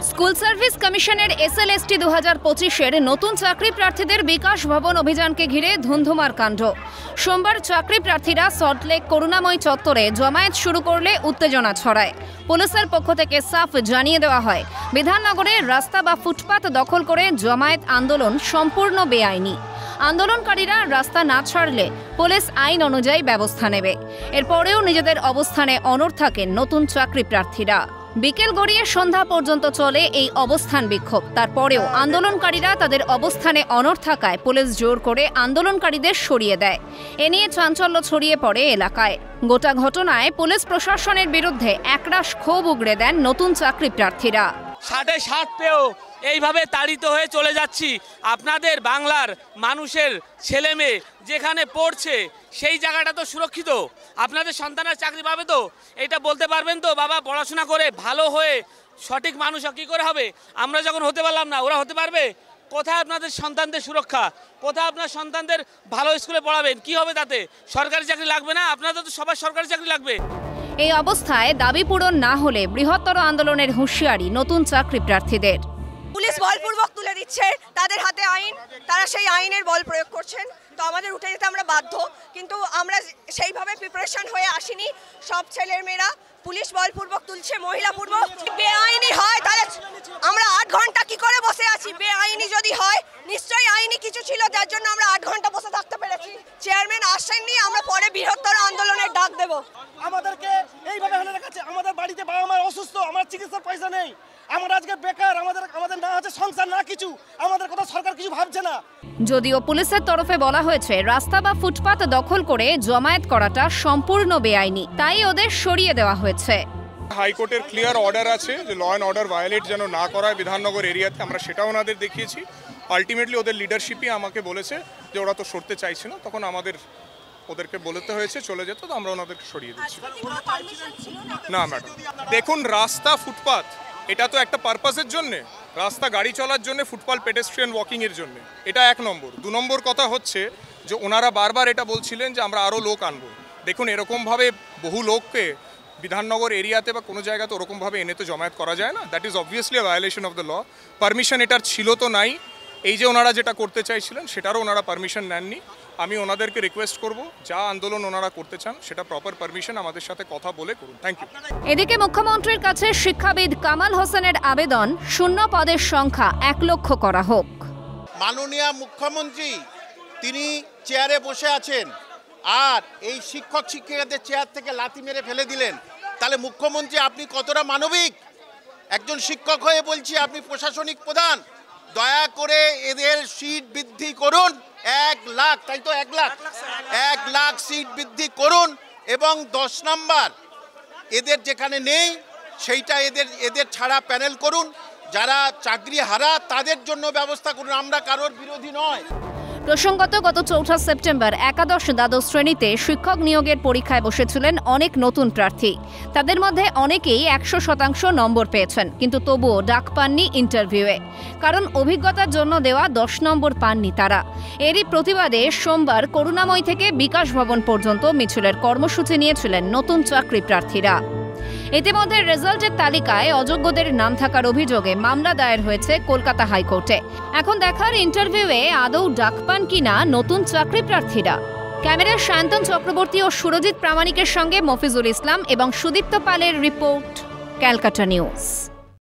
School service কমিশনের SLST 2025-এর নতুন চাকরি প্রার্থীদের বিকাশ ভবন অভিযানকে ঘিরে ধুন্ধুমার কাণ্ড। সোমবার চাকরি প্রার্থীরা সল্টলেক করুণাময় চত্বরে জমায়েত শুরু করলে উত্তেজনা ছড়ায়। পুলিশের পক্ষ থেকে সাফ জানিয়ে দেওয়া হয়, বিধাননগরে রাস্তা বা ফুটপাত দখল করে জমায়েত আন্দোলন সম্পূর্ণ বেআইনি। আন্দোলনকারীরা রাস্তা না ছাড়লে পুলিশ আইন অনুযায়ী ব্যবস্থা নেবে। এরপরেও নিজেদের অবস্থানে অনড় থাকেন নতুন চাকরি প্রার্থীরা। বিকেল গড়িয়ে সন্ধ্যা পর্যন্ত চলে এই অবস্থান বিক্ষোভ। তারপরেও আন্দোলনকারীরা তাদের অবস্থানে অনড় থাকায় পুলিশ জোর করে আন্দোলনকারীদের সরিয়ে দেয়। এ নিয়ে চাঞ্চল্য ছড়িয়ে পড়ে এলাকায়। গোটা ঘটনায় পুলিশ প্রশাসনের বিরুদ্ধে একরাশ ক্ষোভ উগড়ে দেন নতুন চাকরি প্রার্থীরা। 60 পেয়েও এইভাবে তাড়িত হয়ে চলে যাচ্ছি। আপনাদের বাংলার মানুষের ছেলে মেয়ে যেখানে পড়ছে সেই জায়গাটা তো সুরক্ষিত। আপনাদের সন্তানের চাকরি পাবে তো, এটা বলতে পারবেন তো? বাবা পড়াশোনা করে ভালো হয়ে সঠিক মানুষ কী করে হবে? আমরা যখন হতে পারলাম না, ওরা হতে পারবে? কোথায় আপনাদের সন্তানদের সুরক্ষা? কোথায় আপনার সন্তানদের ভালো স্কুলে পড়াবেন? কি হবে তাতে? সরকারি চাকরি লাগবে না? আপনাদের তো সবার সরকারি চাকরি লাগবে। এই অবস্থায় দাবি পূরণ না হলে বৃহত্তর আন্দোলনের হুঁশিয়ারি নতুন চাকরি প্রার্থীদের। পুলিশ বলপূর্বক তুলে দিচ্ছে তাদের হাতে আইন, তারা সেই আইনের বল প্রয়োগ করছেন। তো আমাদের উঠে যেতে আমরা বাধ্য, কিন্তু আমরা সেইভাবে প্রিপারেশন হয়ে আসিনি। সব ছেলের মেয়েরা পুলিশ বলপূর্বক তুলছে, মহিলাপূর্বক। বেআইনি হয় তাহলে আমরা 8 ঘন্টা কি করে বসে আছি? বেআইনি যদি হয় নিশ্চয়ই আইনি কিছু ছিল, যার জন্য আমরা 8 ঘন্টা বসে থাকতে পেরেছি। চেয়ারম্যান আসেননি, আমরা পরে বৃহত্তর আন্দোলনের ডাক দেব। আমাদেরকে এইভাবে হলে রেখেছে। আমাদের বাড়িতে বাবা মা অসুস্থ, আমার চিকিৎসার পয়সা নেই, আমরা আজকে বেকার, আমাদের না আছে সংসার না কিছু, আমাদের কথা সরকার কিছু ভাবছে না। যদিও পুলিশের তরফে বলা হয়েছে রাস্তা বা ফুটপাত দখল করে জমায়েত করাটা সম্পূর্ণ বেআইনি, তাই ওদের সরিয়ে দেওয়া হয়েছে। হাইকোর্টের ক্লিয়ার অর্ডার আছে যে ল অ্যান্ড অর্ডার ভায়োলেট যেন না করায় বিধাননগর এরিয়াতে, আমরা সেটাও ওনাদের দেখিয়েছি। আলটিমেটলি ওদের লিডারশিপই আমাকে বলেছে যে ওরা তো সরতে চাইছে না, তখন ওদেরকে বলতে হয়েছে চলে যেত, তো আমরা ওনাদেরকে সরিয়ে দিচ্ছি। না ম্যাডাম, দেখুন রাস্তা ফুটপাত এটা তো একটা পারপাসের জন্যে, রাস্তা গাড়ি চলার জন্য, ফুটপাথ পেডেস্ট্রিয়ান ওয়াকিংয়ের জন্য। এটা 1 নম্বর। 2 নম্বর কথা হচ্ছে যে ওনারা বারবার এটা বলছিলেন যে আমরা আরও লোক আনবো। দেখুন এরকমভাবে বহু লোককে বিধাননগর এরিয়াতে বা কোনো জায়গাতে ওরকমভাবে এনে তো জমায়েত করা যায় না। That is obviously a violation of the law. Permission এটার ছিল তো নাই। এই যে ওনারা যেটা করতে চাইছিলেন সেটারও ওনারা পারমিশন নেননি। আমি ওনাদেরকে রিকোয়েস্ট করব যা আন্দোলন ওনারা করতে চান সেটা প্রপার পারমিশন আমাদের সাথে কথা বলে করুন। Thank you. এদিকে মুখ্যমন্ত্রীর কাছে শিক্ষাবিদ কামাল হোসেনের আবেদন, শূন্য পদের সংখ্যা 1 লক্ষ করা হোক। মাননীয় মুখ্যমন্ত্রী তিনি চেয়ারে বসে আছেন আর এই শিক্ষক শিক্ষিকাদের চেয়ার থেকে লাথি মেরে ফেলে দিলেন, তাহলে মুখ্যমন্ত্রী আপনি কতটা মানবিক? একজন শিক্ষক হয়ে বলছি, আপনি প্রশাসনিক প্রধান, দয়া করে এদের সিট বৃদ্ধি করুন 1 লাখ, তাই তো 1 লাখ সিট বৃদ্ধি করুন। এবং 10 নম্বর এদের যেখানে নেই সেইটা এদের ছাড়া প্যানেল করুন, যারা চাকরি হারা তাদের জন্য ব্যবস্থা করুন। আমরা কারোর বিরোধী নয়। প্রসঙ্গত গত 4 সেপ্টেম্বর একাদশ দ্বাদশ শ্রেণীতে শিক্ষক নিয়োগের পরীক্ষায় বসেছিলেন অনেক নতুন প্রার্থী। তাদের মধ্যে অনেকেই 100% নম্বর পেয়েছেন, কিন্তু তবুও ডাক পাননি ইন্টারভিউয়ে, কারণ অভিজ্ঞতার জন্য দেওয়া 10 নম্বর পাননি তারা। এরই প্রতিবাদে সোমবার করুণাময় থেকে বিকাশ ভবন পর্যন্ত মিছিলের কর্মসূচি নিয়েছিলেন নতুন চাকরি প্রার্থীরা। ইতিমধ্যে রেজাল্টের তালিকায় অযোগ্যদের নাম থাকার অভিযোগে মামলা দায়ের হয়েছে কলকাতা হাইকোর্টে। এখন দেখার ইন্টারভিউয়ে আদৌ ডাক পান কিনা নতুন চাকরি প্রার্থীরা। ক্যামেরার শান্তন চক্রবর্তী ও সুরজিৎ প্রামাণিকের সঙ্গে মফিজুল ইসলাম এবং সুদীপ্ত পালের রিপোর্ট, ক্যালকাটা নিউজ।